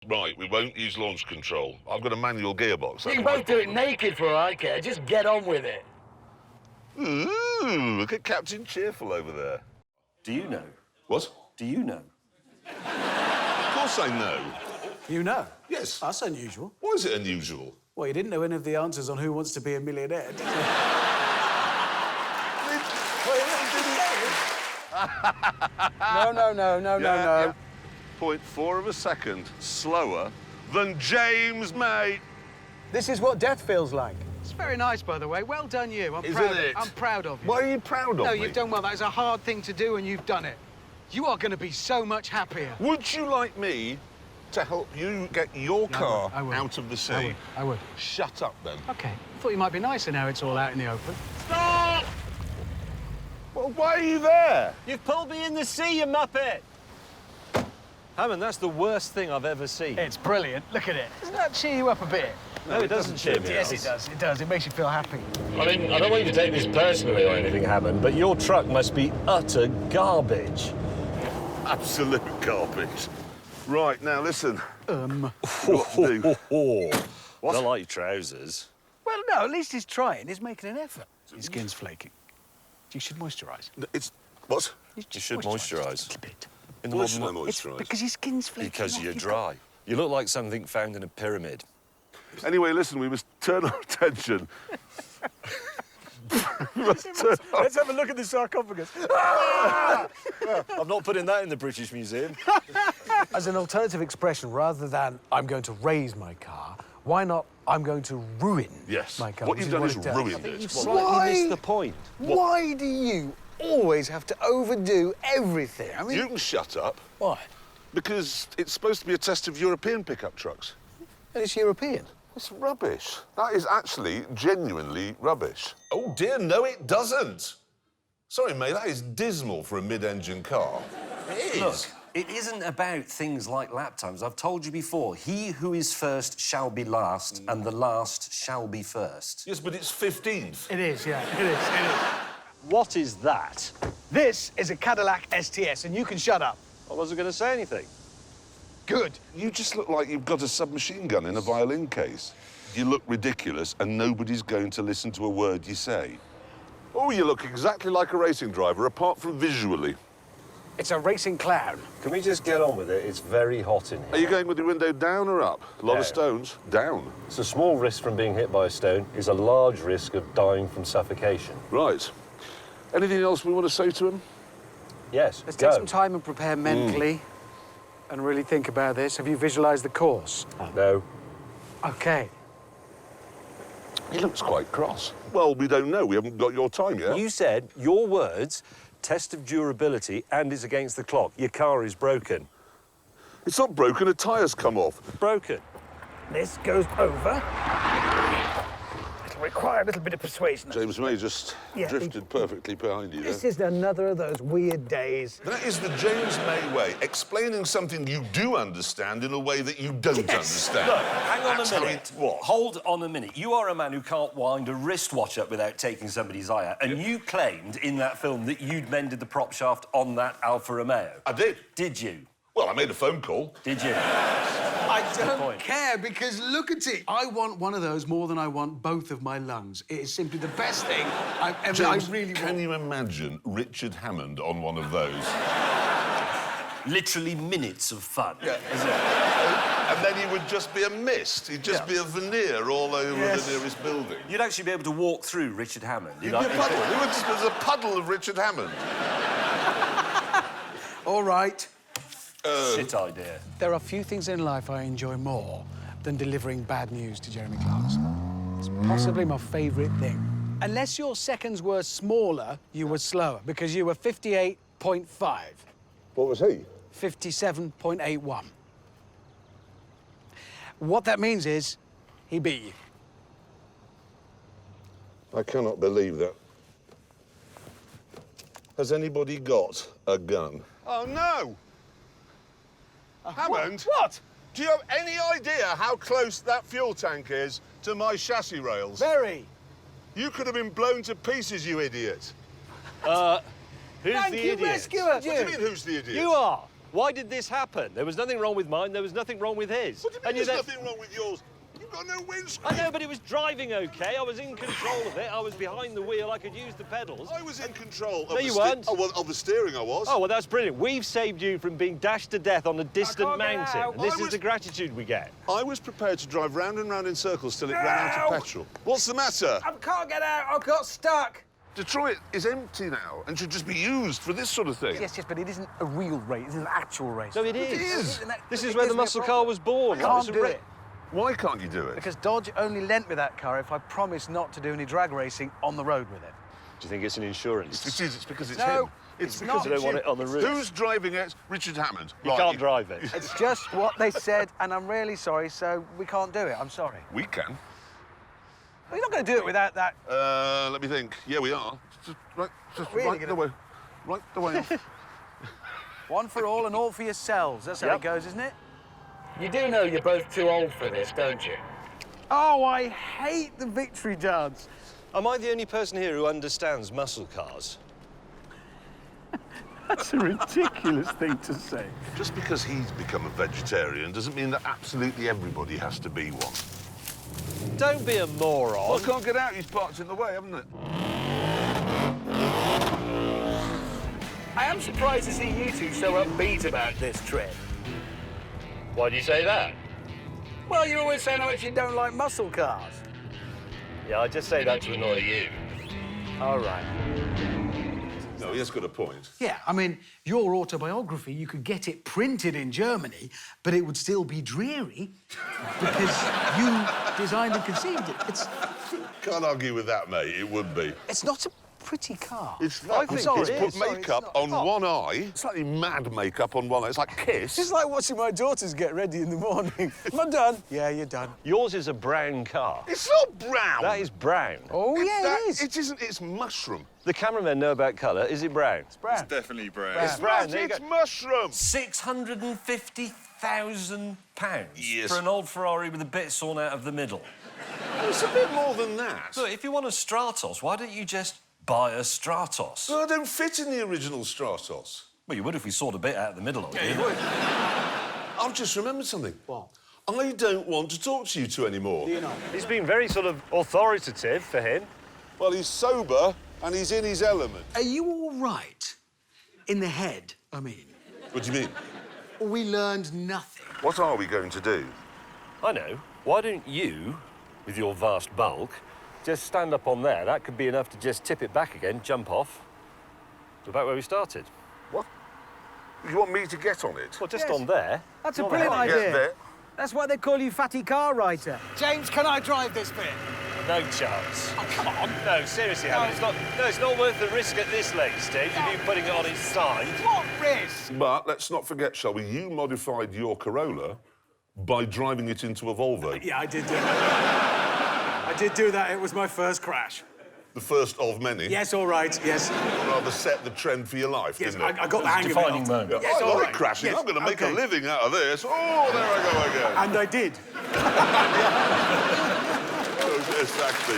Right, we won't use launch control. I've got a manual gearbox. You can both do it naked for all I care. Just get on with it. Ooh, look at Captain Cheerful over there. Do you know? What? Do you know? Of course I know. You know? Yes. That's unusual. Why is it unusual? Well, you didn't know any of the answers on Who Wants to Be a Millionaire, did you? No. Yeah. 0.4 of a second slower than James, mate. This is what death feels like. It's very nice, by the way. Well done, you. Isn't it? I'm proud of you. Why are you proud of me? No, you've done well. That is a hard thing to do, and you've done it. You are going to be so much happier. Would you like me to help you get your car I would. out of the sea? I would. Shut up, then. OK. Thought you might be nicer now it's all out in the open. Stop! Well, why are you there? You've pulled me in the sea, you muppet! Hammond, that's the worst thing I've ever seen. It's brilliant. Look at it. Doesn't that cheer you up a bit? No, it doesn't cheer me up. Yes, it does. It does. It makes you feel happy. I mean, I don't want you to take this personally or anything, Hammond, but your truck must be utter garbage. Absolute garbage. Right, now, listen. What to do? What? Not like your trousers. Well, no, at least he's trying. He's making an effort. His skin's flaking. You should moisturise. It's... What? You should moisturise. A little bit. In the Why should I modern... It's moisturise? because your skin's flaking. Because off. you're You've dry. You look like something found in a pyramid. Anyway, listen, we must turn our attention. Let's have a look at the sarcophagus. I'm not putting that in the British Museum. As an alternative expression, rather than I'm going to raise my car, why not I'm going to ruin my car? What which you've done what is it does. ruined it. You've slightly missed the point. Why do you always have to overdo everything? I mean, You can shut up, why? because it's supposed to be a test of European pickup trucks. And it's European. It's rubbish. That is actually genuinely rubbish. Oh, dear, no, it doesn't. Sorry, mate, that is dismal for a mid-engine car. It is. Look, it isn't about things like lap times. I've told you before, he who is first shall be last, and the last shall be first. Yes, but it's 15th. It is, yeah. It is. It is. What is that? This is a Cadillac STS, and you can shut up. I wasn't going to say anything. Good. You just look like you've got a submachine gun in a violin case. You look ridiculous, and nobody's going to listen to a word you say. Oh, you look exactly like a racing driver, apart from visually. It's a racing clown. Can we just get on with it? It's very hot in here. Are you going with the window down or up? A lot of Down. stones. Down. It's a small risk from being hit by a stone. It's a large risk of dying from suffocation. Right. Anything else we want to say to him? Yes, Let's go. take some time and prepare mentally and really think about this. Have you visualised the course? No. OK. He looks quite cross. Well, we don't know. We haven't got your time yet. You said your words, test of durability, and is against the clock. Your car is broken. It's not broken. A tyre's come off. Broken. This goes over. It'll require a little bit of persuasion. James May just Yeah, drifted perfectly behind you This there. is another of those weird days. That is the James May way, explaining something you do understand in a way that you don't understand. Look, hang on That's a how minute. it- What? Hold on a minute. You are a man who can't wind a wristwatch up without taking somebody's eye out. And you claimed in that film that you'd mended the prop shaft on that Alfa Romeo. I did. Did you? Well, I made a phone call. Did you? I don't point. care, because look at it. I want one of those more than I want both of my lungs. It is simply the best thing I've ever... James, I really can want... you imagine Richard Hammond on one of those? Literally minutes of fun. Yeah. Is it? And then he would just be a mist. He'd just be a veneer all over the nearest building. You'd actually be able to walk through Richard Hammond. He'd be a puddle. He would just be a puddle of Richard Hammond. All right. Shit idea. There are few things in life I enjoy more than delivering bad news to Jeremy Clarkson. It's possibly my favourite thing. Unless your seconds were smaller, you were slower, because you were 58.5. What was he? 57.81. What that means is he beat you. I cannot believe that. Has anybody got a gun? Oh, no! Hammond? What? Do you have any idea how close that fuel tank is to my chassis rails? Very. You could have been blown to pieces, you idiot. Who's Thank the you, idiot? rescuer. What do you mean, who's the idiot? You are. Why did this happen? There was nothing wrong with mine, there was nothing wrong with his. What do you mean there's nothing wrong with yours? You've got no windscreen. I know, but it was driving OK. I was in control of it. I was behind the wheel. I could use the pedals. I was in control of No, you weren't. Oh, well, of the steering I was. Oh, well, that's brilliant. We've saved you from being dashed to death on a distant mountain. And this is the gratitude we get. I was prepared to drive round and round in circles till it ran out of petrol. What's the matter? I can't get out. I got stuck. Detroit is empty now and should just be used for this sort of thing. Yes, but it isn't a real race. It's an actual race. No, it is. It is. This is where the muscle car was born. I can't do it. Why can't you do it? Because Dodge only lent me that car if I promised not to do any drag racing on the road with it. Do you think it's an insurance? It is. It's because it's No, him. it's because not. I don't want it on the route. Who's driving it? Richard Hammond. You can't drive it. It's just what they said, and I'm really sorry, so we can't do it. I'm sorry. We can. Well, you're not going to do it without that. Let me think. Yeah, we are. Just Really right the way. Right the way. One for all and all for yourselves. That's how it goes, isn't it? You do know you're both too old for this, don't you? Oh, I hate the victory dance. Am I the only person here who understands muscle cars? That's a ridiculous thing to say. Just because he's become a vegetarian doesn't mean that absolutely everybody has to be one. Don't be a moron. Well, I can't get out. He's parked in the way, haven't it? I am surprised to see you two so upbeat about this trip. Why do you say that? Well, you're always saying how much you don't like muscle cars. Yeah, I just say that to annoy you. All right. No, he has got a point. Yeah, I mean, your autobiography, you could get it printed in Germany, but it would still be dreary because you designed and conceived it. Can't argue with that, mate. It would be. It's not a pretty car. It's not. I think He's it put is. makeup on one eye. Slightly mad makeup on one eye. It's like Kiss. It's like watching my daughters get ready in the morning. Am I done? Yeah, you're done. Yours is a brown car. It's not brown. That is brown. Oh, yeah, it is. It isn't. It's mushroom. The cameramen know about colour. Is it brown? It's brown. Definitely brown. Brown. It's brown. Right, There you it's go. mushroom. £650,000 Yes. for an old Ferrari with a bit sawn out of the middle. It's a bit more than that. Look, if you want a Stratos, why don't you just buy a Stratos? Well, I don't fit in the original Stratos. Well, you would if we sawed a bit out of the middle of it. I've just remembered something. What? I don't want to talk to you two anymore. You know. He's been very sort of authoritative for him. Well, he's sober and he's in his element. Are you all right? In the head, I mean. What do you mean? We learned nothing. What are we going to do? I know. Why don't you, with your vast bulk, just stand up on there? That could be enough to just tip it back again, jump off. We're back where we started. What? You want me to get on it? Well, just Yes. on there. That's a Not brilliant that. Get idea. there. That's why they call you Fatty Car Writer. James, can I drive this bit? No chance. Oh, come on. No, seriously, Hammond, it's not worth the risk at this late stage of you putting it on its side. What risk? But let's not forget, shall we, you modified your Corolla by driving it into a Volvo. Yeah, I did do that. I did do that. It was my first crash. The first of many. Yes, all right, yes. Rather set the trend for your life, Yes, didn't it? I got the hang of it. Defining after. moment. Yes, I all like right. crashing. Yes, I'm going to make okay. a living out of this. Oh, there I go again. And I did. Oh, exactly.